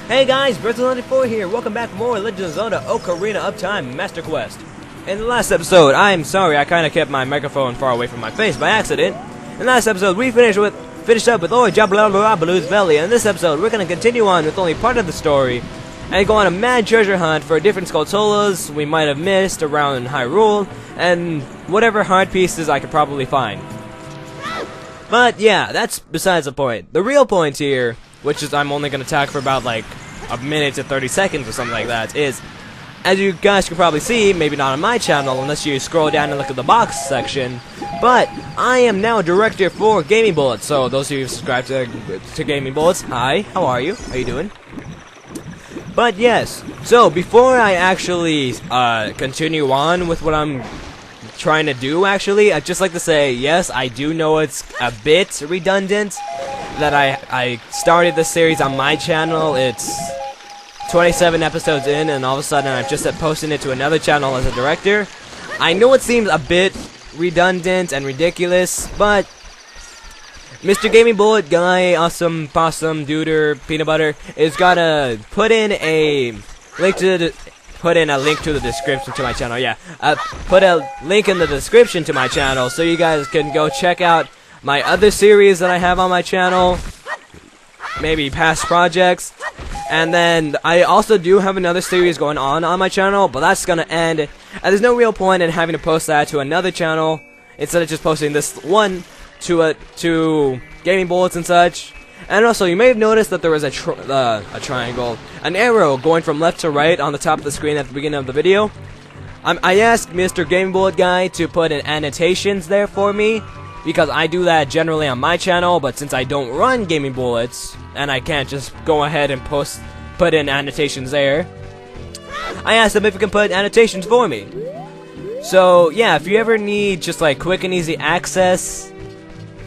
Hey guys, BradZilla94 here. Welcome back for more Legend of Zelda Ocarina of Time Master Quest. In the last episode, I'm sorry I kind of kept my microphone far away from my face by accident. In the last episode, we finished up with Oi Baloo's Valley. And in this episode, we're going to continue on with only part of the story and go on a mad treasure hunt for different Skulltulas we might have missed around Hyrule and whatever heart pieces I could probably find. But yeah, that's besides the point. The real point here, which is I'm only going to talk for about like a minute to 30 seconds or something like that, is, as you guys can probably see, maybe not on my channel unless you scroll down and look at the box section, but I am now a director for Gaming Bullets. So those of you who subscribe to Gaming Bullets, hi, how are you? How you doing? But yes, so before I actually continue on with what I'm trying to do, actually, I'd just like to say, yes, I do know it's a bit redundant that I started this series on my channel. It's 27 episodes in, and all of a sudden I'm just posting it to another channel as a director. I know it seems a bit redundant and ridiculous, but Mr. Gaming Bullet Guy, Awesome Possum Duder Peanut Butter is gonna put in a link to the description to my channel. Yeah, put a link in the description to my channel so you guys can go check out my other series that I have on my channel, maybe past projects, and then I also do have another series going on my channel, but that's gonna end, and there's no real point in having to post that to another channel instead of just posting this one to Gaming Bullets and such. And also, you may have noticed that there was a triangle, an arrow going from left to right on the top of the screen at the beginning of the video. I asked Mr. Gaming Bullet Guy to put in annotations there for me, because I do that generally on my channel, but since I don't run Gaming Bullets, and I can't just go ahead and put in annotations there, I asked him if he can put annotations for me. So, yeah, if you ever need just like quick and easy access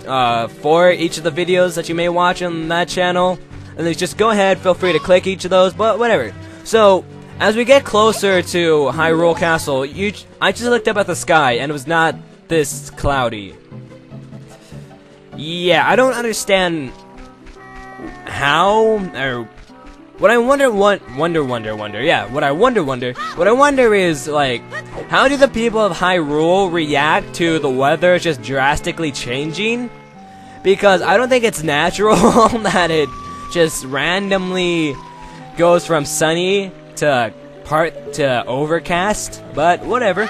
for each of the videos that you may watch on that channel, and then just go ahead, feel free to click each of those, but whatever. So, as we get closer to Hyrule Castle, I just looked up at the sky, and it was not this cloudy. Yeah, I don't understand how, or what I wonder is, like, how do the people of Hyrule react to the weather just drastically changing? Because I don't think it's natural that it just randomly goes from sunny to overcast, but whatever.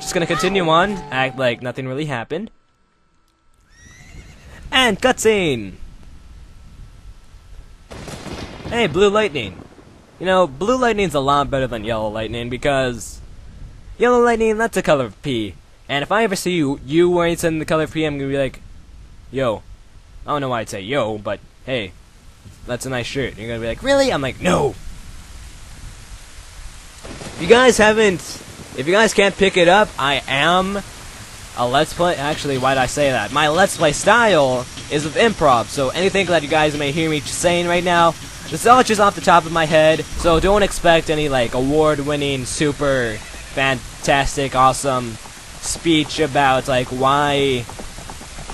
Just gonna continue on, act like nothing really happened. And cutscene! Hey, blue lightning. You know, blue lightning's a lot better than yellow lightning, because yellow lightning, that's the color of pee. And if I ever see you wearing something the color of pee, I'm gonna be like, yo. I don't know why I'd say yo, but hey, that's a nice shirt. You're gonna be like, really? I'm like, no. If you guys can't pick it up, I am a Let's Play. Actually, why did I say that? My Let's Play style is with improv, so anything that you guys may hear me saying right now, this is all just off the top of my head, so don't expect any, like, award-winning, super fantastic, awesome speech about, like, why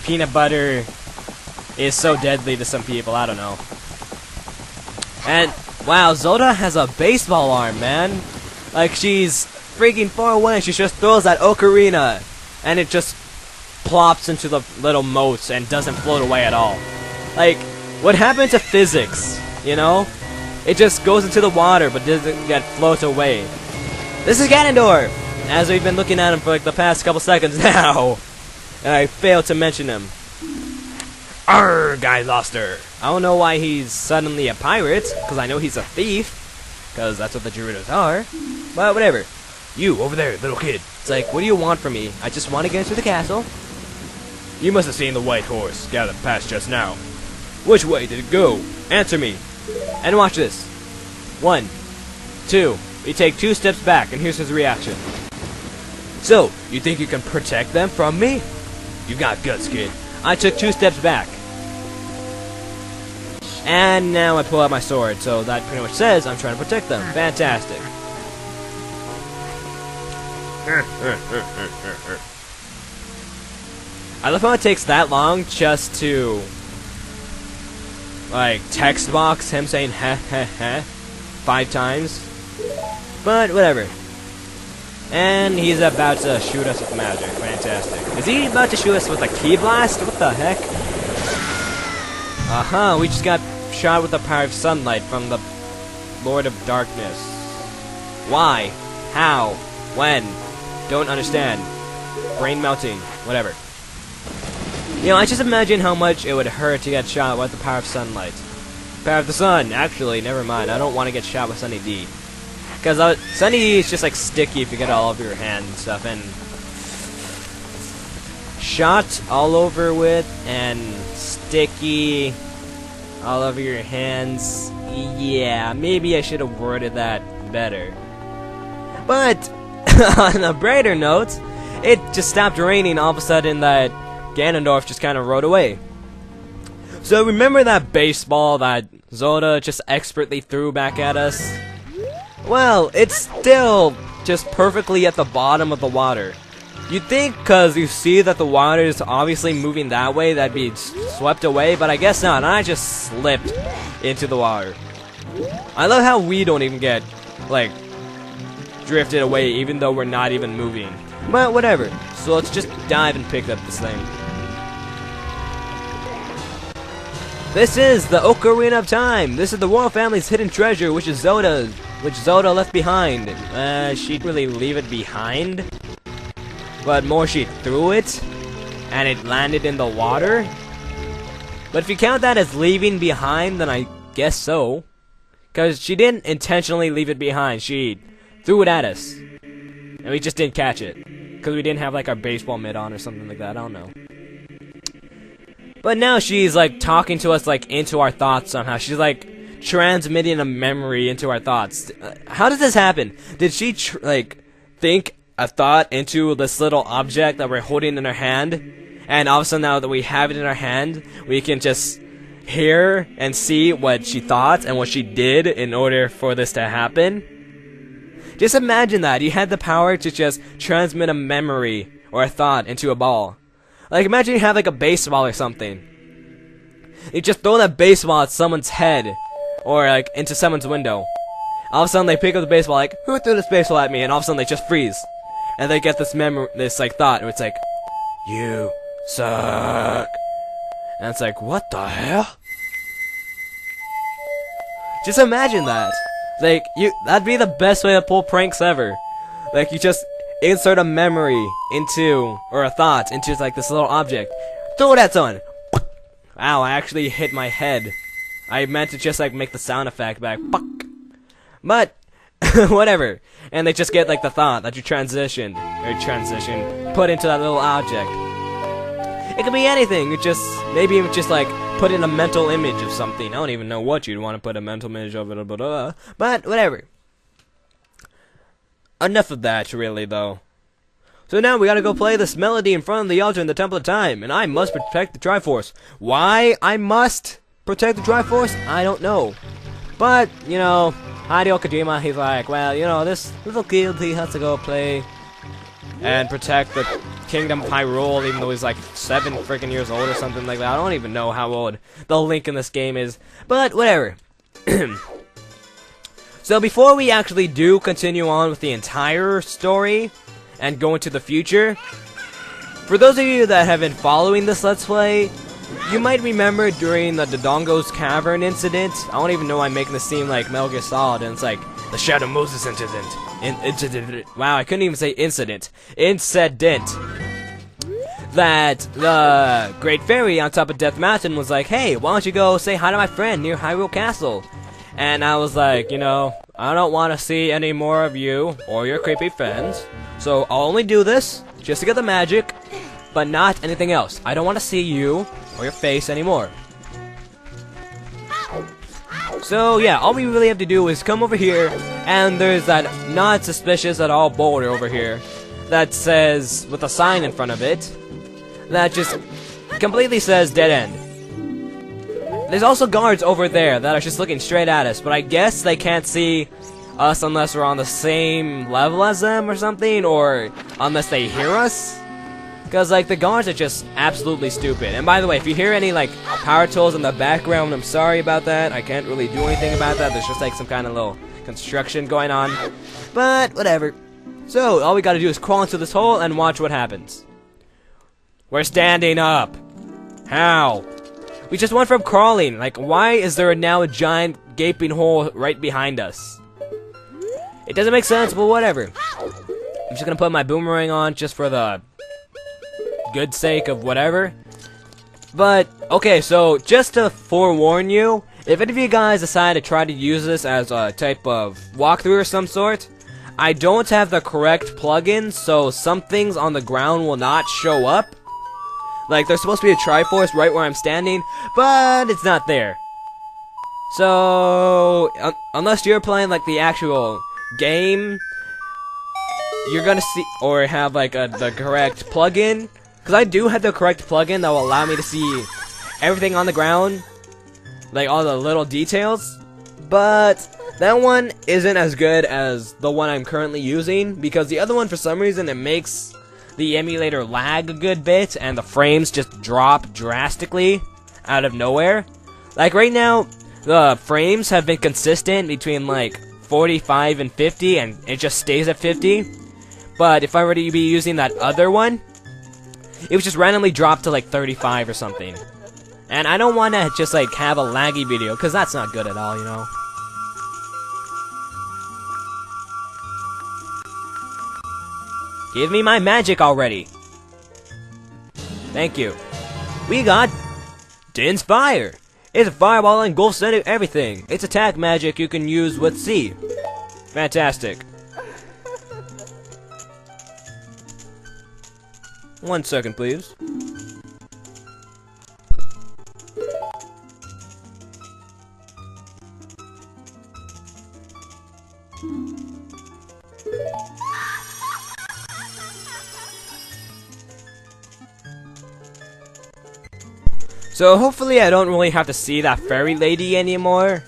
peanut butter is so deadly to some people. I don't know. And, wow, Zelda has a baseball arm, man. Like, she's freaking far away, she just throws that ocarina, and it just plops into the little moats and doesn't float away at all. Like, what happened to physics, you know? It just goes into the water, but doesn't get float away. This is Ganondorf, as we've been looking at him for like the past couple seconds now, and I failed to mention him. Arr, Guy Loster. I don't know why he's suddenly a pirate, because I know he's a thief, because that's what the Gerudos are, but whatever. You, over there, little kid. It's like, what do you want from me? I just want to get into the castle. You must have seen the white horse gallop past just now. Which way did it go? Answer me. And watch this. 1, 2. We take 2 steps back, and here's his reaction. So, you think you can protect them from me? You got guts, kid. I took 2 steps back. And now I pull out my sword, so that pretty much says I'm trying to protect them. Fantastic. I love how it takes that long just to like text box him saying heh heh heh 5 times. But whatever. And he's about to shoot us with magic. Fantastic. Is he about to shoot us with a key blast? What the heck? We just got shot with the power of sunlight from the Lord of Darkness. Why? How? When? Don't understand. Brain melting. Whatever. You know, I just imagine how much it would hurt to get shot with the power of sunlight. Power of the sun. Actually, never mind. I don't want to get shot with Sunny D. Because Sunny D is just like sticky if you get it all over your hand and stuff. And shot all over with and sticky all over your hands. Yeah, maybe I should have worded that better. But on a brighter note, it just stopped raining all of a sudden that Ganondorf just kind of rode away. So remember that baseball that Zelda just expertly threw back at us? Well, it's still just perfectly at the bottom of the water. You'd think, because you see that the water is obviously moving that way, that'd be swept away, but I guess not. I just slipped into the water. I love how we don't even get, like, drifted away, even though we're not even moving. But whatever. So let's just dive and pick up this thing. This is the Ocarina of Time. This is the royal family's hidden treasure, which Zelda left behind. She didn't really leave it behind, but more she threw it, and it landed in the water. But if you count that as leaving behind, then I guess so, because she didn't intentionally leave it behind. She threw it at us, and we just didn't catch it, because we didn't have like our baseball mitt on or something like that. I don't know. But now she's like talking to us like into our thoughts somehow. She's like transmitting a memory into our thoughts. How does this happen? Did she like think a thought into this little object that we're holding in our hand, and all of a sudden now that we have it in our hand, we can just hear and see what she thought and what she did in order for this to happen? Just imagine that you had the power to just transmit a memory or a thought into a ball. Like, imagine you have like a baseball or something. You just throw that baseball at someone's head, or like into someone's window. All of a sudden they pick up the baseball, like, who threw this baseball at me? And all of a sudden they just freeze, and they get this memory, this like thought, where it's like, you suck. And it's like, what the hell? Just imagine that. Like, that'd be the best way to pull pranks ever. Like, you just insert a memory into, or a thought into like this little object. Throw it at someone. Ow, I actually hit my head. I meant to just like make the sound effect back. But whatever. And they just get like the thought that you put into that little object. It could be anything. Maybe even just like put in a mental image of something. I don't even know what you'd want to put a mental image of it, but whatever. Enough of that, really, though. So now we gotta go play this melody in front of the altar in the Temple of Time, and I must protect the Triforce. Why I must protect the Triforce? I don't know. But, you know, Hideo Kojima, he's like, well, you know, this little kid, he has to go play and protect the Kingdom of Hyrule, even though he's like 7 freaking years old or something like that. I don't even know how old the Link in this game is, but whatever. So before we actually do continue on with the entire story and go into the future, for those of you that have been following this Let's Play, you might remember during the Dodongo's Cavern incident, I don't even know why I'm making this seem like Metal Gear Solid, and it's like, the Shadow Moses incident. Wow, I couldn't even say incident. Incident. That the Great Fairy on top of Death Mountain was like, hey, why don't you go say hi to my friend near Hyrule Castle? And I was like, you know, I don't want to see any more of you or your creepy friends, so I'll only do this just to get the magic, but not anything else. I don't want to see you or your face anymore. So yeah, all we really have to do is come over here, and there's that not suspicious at all boulder over here that says, with a sign in front of it, that just completely says dead end. There's also guards over there that are just looking straight at us, but I guess they can't see us unless we're on the same level as them or something, or unless they hear us. Because, like, the guards are just absolutely stupid. And by the way, if you hear any, like, power tools in the background, I'm sorry about that. I can't really do anything about that. There's just, like, some kind of little construction going on. But, whatever. So, all we gotta do is crawl into this hole and watch what happens. We're standing up. How? We just went from crawling. Like, why is there now a giant gaping hole right behind us? It doesn't make sense, but whatever. I'm just gonna put my boomerang on just for the good sake of whatever. But, okay, so just to forewarn you, if any of you guys decide to try to use this as a type of walkthrough or some sort, I don't have the correct plugin, so some things on the ground will not show up. Like, there's supposed to be a Triforce right where I'm standing, but it's not there. So, unless you're playing, like, the actual game, you're gonna see, or have, like, the correct plugin. Because I do have the correct plugin that will allow me to see everything on the ground, like, all the little details. But that one isn't as good as the one I'm currently using, because the other one, for some reason, it makes the emulator lag a good bit, and the frames just drop drastically out of nowhere. Like, right now, the frames have been consistent between, like, 45 and 50, and it just stays at 50. But if I were to be using that other one, it would just randomly drop to, like, 35 or something. And I don't want to just, like, have a laggy video, because that's not good at all, you know? Give me my magic already. Thank you. We got Din's Fire. It's a fireball and engulfs everything. It's attack magic you can use with C. Fantastic. 1 second, please. So hopefully I don't really have to see that fairy lady anymore.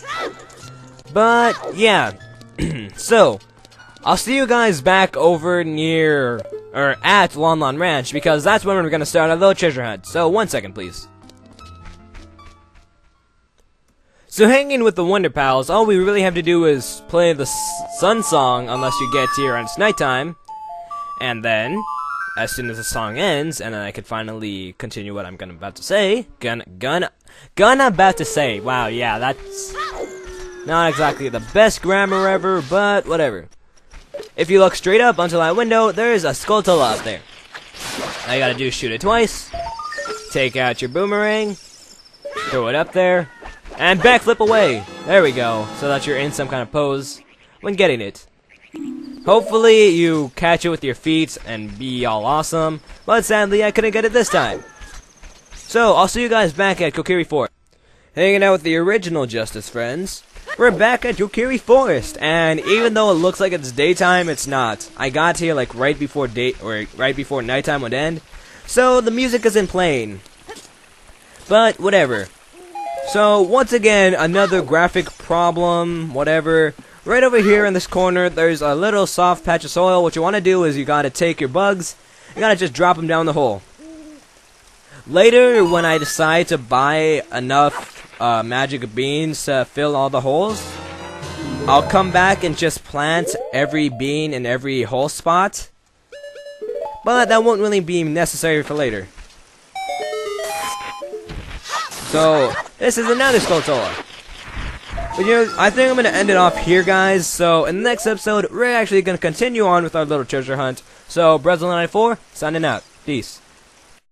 But yeah. So I'll see you guys back over near or at Lon Lon Ranch, because that's when we're gonna start our little treasure hunt. So 1 second, please. So hanging with the Wonder Pals, all we really have to do is play the sun song unless you get here and it's nighttime. And then, as soon as the song ends, and then I can finally continue what I'm about to say. About to say. Wow, yeah, that's not exactly the best grammar ever, but whatever. If you look straight up onto that window, there's a Skulltula up there. All you gotta do is shoot it twice, take out your boomerang, throw it up there, and backflip away. There we go, so that you're in some kind of pose when getting it. Hopefully you catch it with your feet and be all awesome, but sadly I couldn't get it this time. So, I'll see you guys back at Kokiri Forest. Hanging out with the original Justice friends. We're back at Kokiri Forest, and even though it looks like it's daytime, it's not. I got here like right before nighttime would end, so the music isn't playing. But whatever. So once again, another graphic problem, whatever. Right over here in this corner, there's a little soft patch of soil. What you want to do is you gotta take your bugs, you gotta just drop them down the hole. Later, when I decide to buy enough magic beans to fill all the holes, I'll come back and just plant every bean in every hole spot. But that won't really be necessary for later. So, this is another Skulltula. But you know, I think I'm going to end it off here, guys. So, in the next episode, we're actually going to continue on with our little treasure hunt. So, BradZilla94, signing out. Peace.